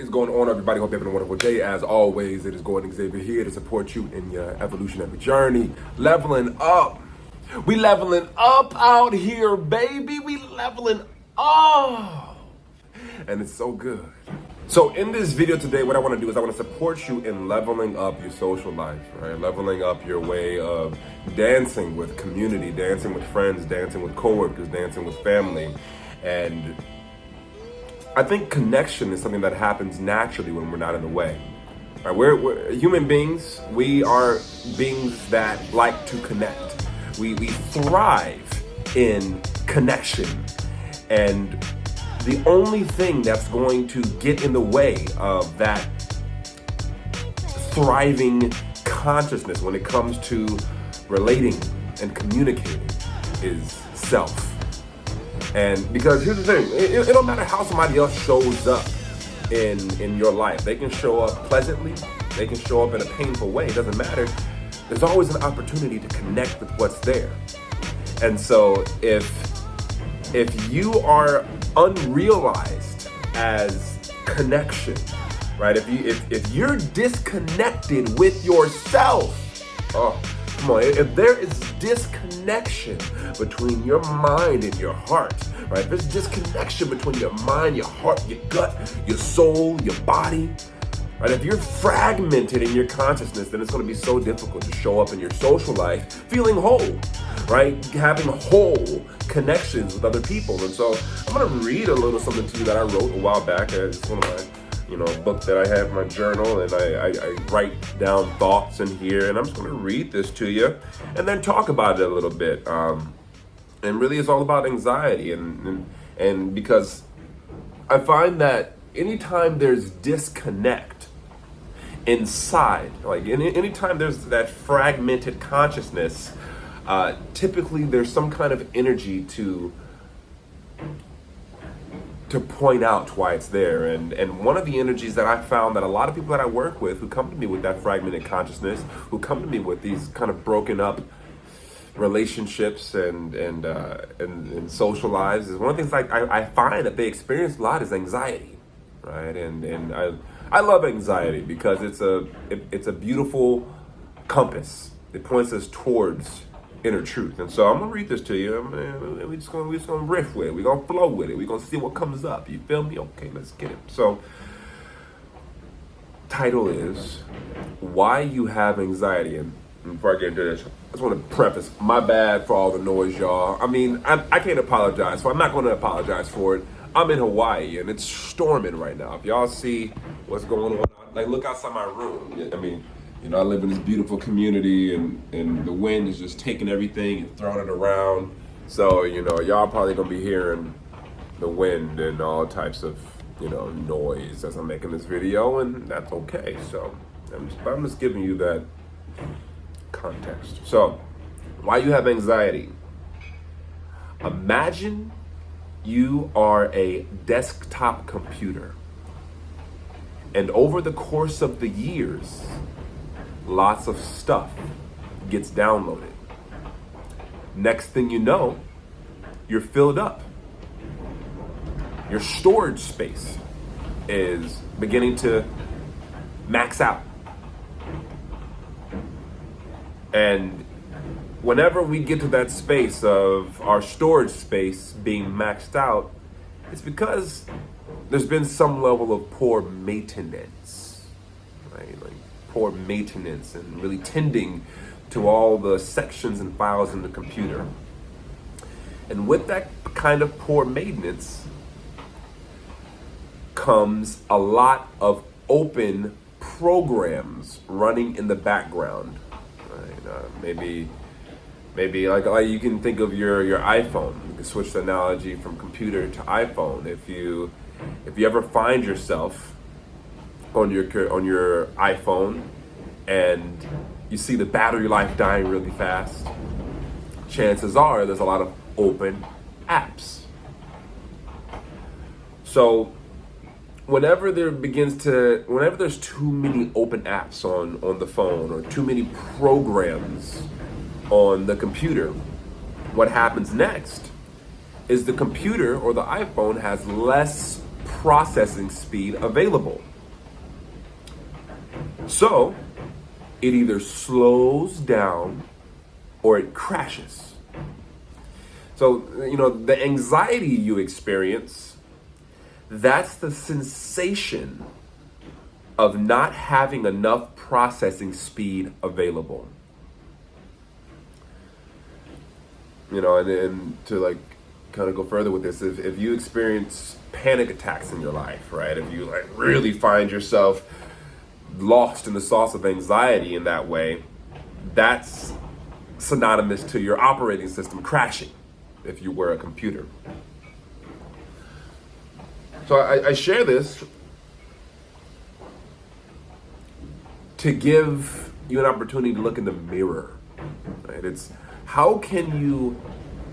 is going on, everybody? Hope you're having a wonderful day. As always, it is Gordon Xavier here to support you in your evolutionary journey. Leveling up. We leveling up out here, baby. We leveling up. And it's so good. So in this video today, what I want to do is I want to support you in leveling up your social life, right? Leveling up your way of dancing with community, dancing with friends, dancing with coworkers, dancing with family. And I think connection is something that happens naturally when we're not in the way. Right? We're human beings. We are beings that like to connect. We thrive in connection. And the only thing that's going to get in the way of that thriving consciousness when it comes to relating and communicating is self. And because here's the thing, it don't matter how somebody else shows up in your life. They can show up pleasantly, they can show up in a painful way, it doesn't matter. There's always an opportunity to connect with what's there. And so if you are unrealized as connection, right? If you're disconnected with yourself, oh, come on, if there is disconnection between your mind and your heart, right? There's disconnection between your mind, your heart, your gut, your soul, your body, right? If you're fragmented in your consciousness, then it's going to be so difficult to show up in your social life feeling whole, right? Having whole connections with other people. And so I'm going to read a little something to you that I wrote a while back. It's one of my book that I have in my journal, and I write down thoughts in here, and I'm just going to read this to you and then talk about it a little bit. And really it's all about anxiety, and because I find that anytime there's disconnect inside, like anytime there's that fragmented consciousness, typically there's some kind of energy to point out why it's there. And one of the energies that I found that a lot of people that I work with who come to me with that fragmented consciousness, who come to me with these kind of broken up relationships and social lives, is one of the things I find that they experience a lot is anxiety, right? And I love anxiety because it's a beautiful compass. It points us towards inner truth. And so I'm gonna read this to you. We're just gonna riff with it. We're gonna flow with it. We're gonna see what comes up. You feel me? Okay, let's get it. So, title is Why You Have Anxiety. And before I get into this, I just want to preface, my bad for all the noise, y'all. I mean, I can't apologize, so I'm not gonna apologize for it. I'm in Hawaii and it's storming right now. If y'all see what's going on, like look outside my room. I mean, I live in this beautiful community, and the wind is just taking everything and throwing it around. So, y'all probably gonna be hearing the wind and all types of, noise as I'm making this video, and that's okay. So I'm just giving you that context. So, why you have anxiety? Imagine you are a desktop computer, and over the course of the years, lots of stuff gets downloaded. Next thing you know, you're filled up. Your storage space is beginning to max out. And whenever we get to that space of our storage space being maxed out, it's because there's been some level of poor maintenance, right? Like poor maintenance and really tending to all the sections and files in the computer. And with that kind of poor maintenance comes a lot of open programs running in the background. Right? Maybe like you can think of your iPhone. You can switch the analogy from computer to iPhone. If you ever find yourself on your iPhone and you see the battery life dying really fast, chances are there's a lot of open apps. So whenever there's too many open apps on the phone or too many programs on the computer, what happens next is the computer or the iPhone has less processing speed available. So it either slows down or it crashes. So, the anxiety you experience, that's the sensation of not having enough processing speed available. And to like kind of go further with this, if you experience panic attacks in your life, right? If you like really find yourself lost in the sauce of anxiety in that way, that's synonymous to your operating system crashing if you were a computer. So I share this to give you an opportunity to look in the mirror, right? It's how can you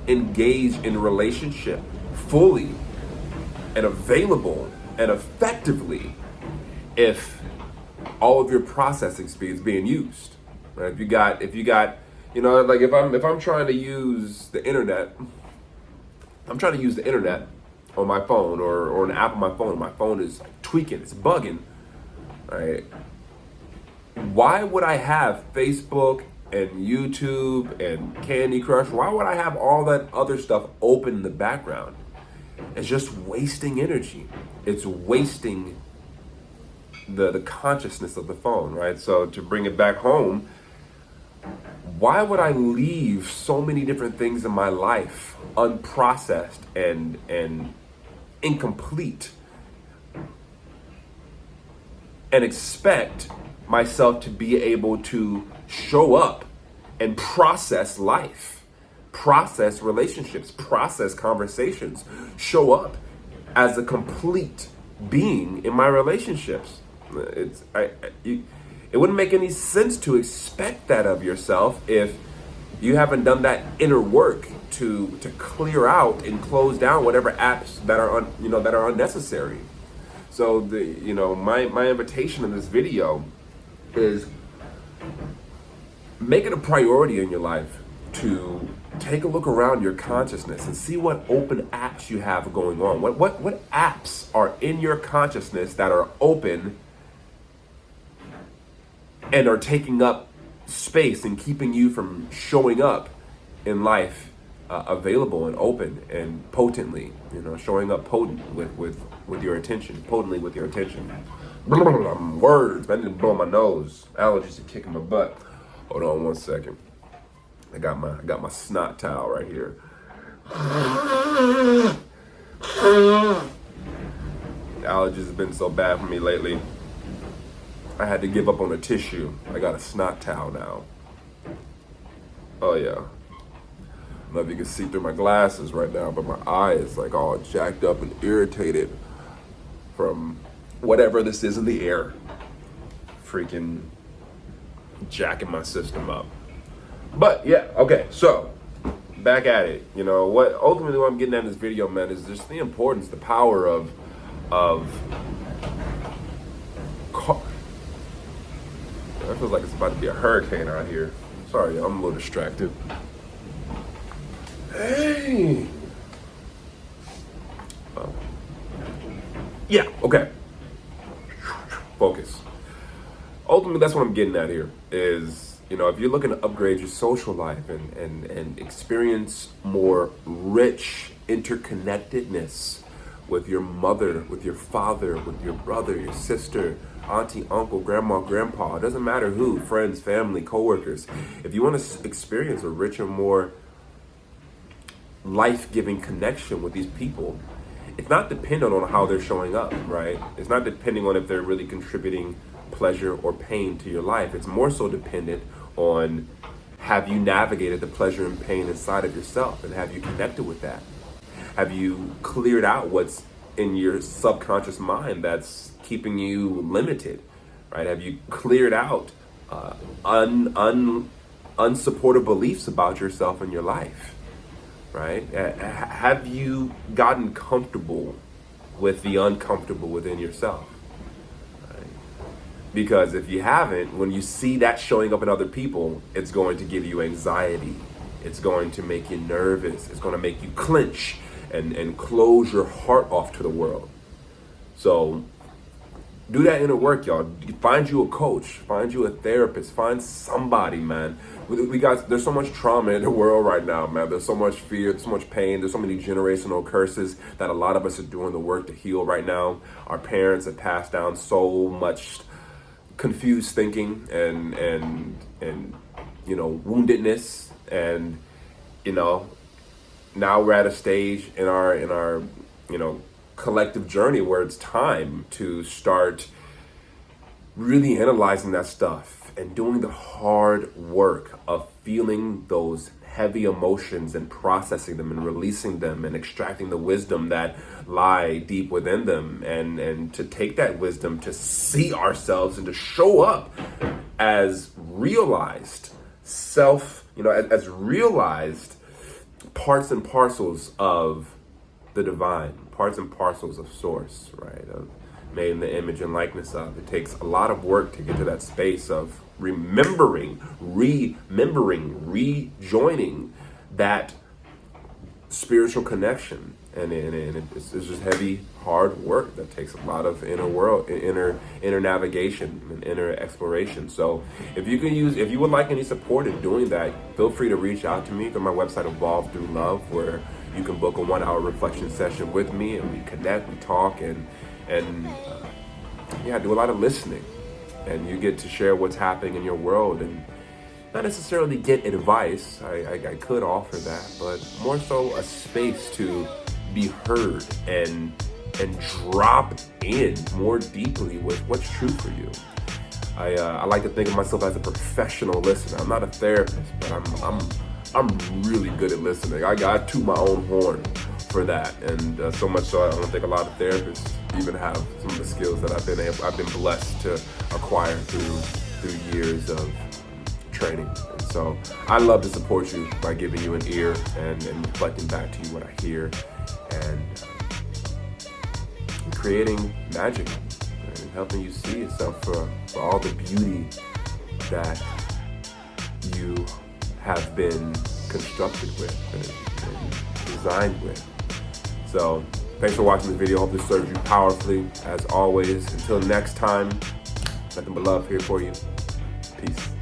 engage in a relationship fully and available and effectively if all of your processing speed is being used, right? If you got, like if I'm trying to use the internet, on my phone or an app on my phone is like tweaking, it's bugging, right? Why would I have Facebook and YouTube and Candy Crush? Why would I have all that other stuff open in the background? It's just wasting energy. It's wasting the consciousness of the phone, right? So to bring it back home, why would I leave so many different things in my life unprocessed and incomplete and expect myself to be able to show up and process life, process relationships, process conversations, show up as a complete being in my relationships? It wouldn't make any sense to expect that of yourself if you haven't done that inner work to clear out and close down whatever apps that are unnecessary. So my invitation in this video is make it a priority in your life to take a look around your consciousness and see what open apps you have going on. What apps are in your consciousness that are open and are taking up space and keeping you from showing up in life available and open and potently, showing up potent with your attention, potently with your attention. Words, I need to blow my nose. Allergies are kicking my butt. Hold on one second. I got my snot towel right here. Allergies have been so bad for me lately. I had to give up on a tissue. I got a snot towel now. Oh yeah. I don't know if you can see through my glasses right now, but my eye is like all jacked up and irritated from whatever this is in the air. Freaking jacking my system up. But yeah, okay, so back at it. What I'm getting at in this video, man, is just the importance, the power of it feels like it's about to be a hurricane out here. Sorry, I'm a little distracted. Hey. Yeah, okay. Focus. Ultimately, that's what I'm getting at here is, if you're looking to upgrade your social life and experience more rich interconnectedness with your mother, with your father, with your brother, your sister, auntie, uncle, grandma, grandpa, it doesn't matter who, friends, family, coworkers. If you want to experience a richer, more life-giving connection with these people, it's not dependent on how they're showing up, right? It's not depending on if they're really contributing pleasure or pain to your life. It's more so dependent on, have you navigated the pleasure and pain inside of yourself, and have you connected with that? Have you cleared out what's in your subconscious mind that's keeping you limited, right? Have you cleared out unsupportive beliefs about yourself and your life, right? Have you gotten comfortable with the uncomfortable within yourself? Right? Because if you haven't, when you see that showing up in other people, it's going to give you anxiety. It's going to make you nervous. It's going to make you clench and close your heart off to the world. So Do that inner work, y'all. Find you a coach, find you a therapist, find somebody, man. There's so much trauma in the world right now, man. There's so much fear, there's so much pain, there's so many generational curses that a lot of us are doing the work to heal right now. Our parents have passed down so much confused thinking and woundedness, and now we're at a stage in our collective journey where it's time to start really analyzing that stuff and doing the hard work of feeling those heavy emotions and processing them and releasing them and extracting the wisdom that lie deep within them, and to take that wisdom to see ourselves and to show up as realized as realized parts and parcels of the divine, parts and parcels of source, right? Made in the image and likeness of. It takes a lot of work to get to that space of rejoining that spiritual connection. And it's just heavy, hard work that takes a lot of inner navigation and inner exploration. So if you would like any support in doing that, feel free to reach out to me. Go to my website, Evolve Through Love, where you can book a 1-hour reflection session with me, and we connect, we talk, and do a lot of listening. And you get to share what's happening in your world, and not necessarily get advice. I could offer that, but more so a space to be heard and drop in more deeply with what's true for you. I like to think of myself as a professional listener. I'm not a therapist, but I'm really good at listening. I toot my own horn for that, and so much so I don't think a lot of therapists even have some of the skills that I've been blessed to acquire through years of training. And so I love to support you by giving you an ear and reflecting back to you what I hear, and creating magic and helping you see yourself for all the beauty that you have been constructed with and designed with. So thanks for watching this video. Hope this serves you powerfully. As always, until next time, nothing but love here for you. Peace.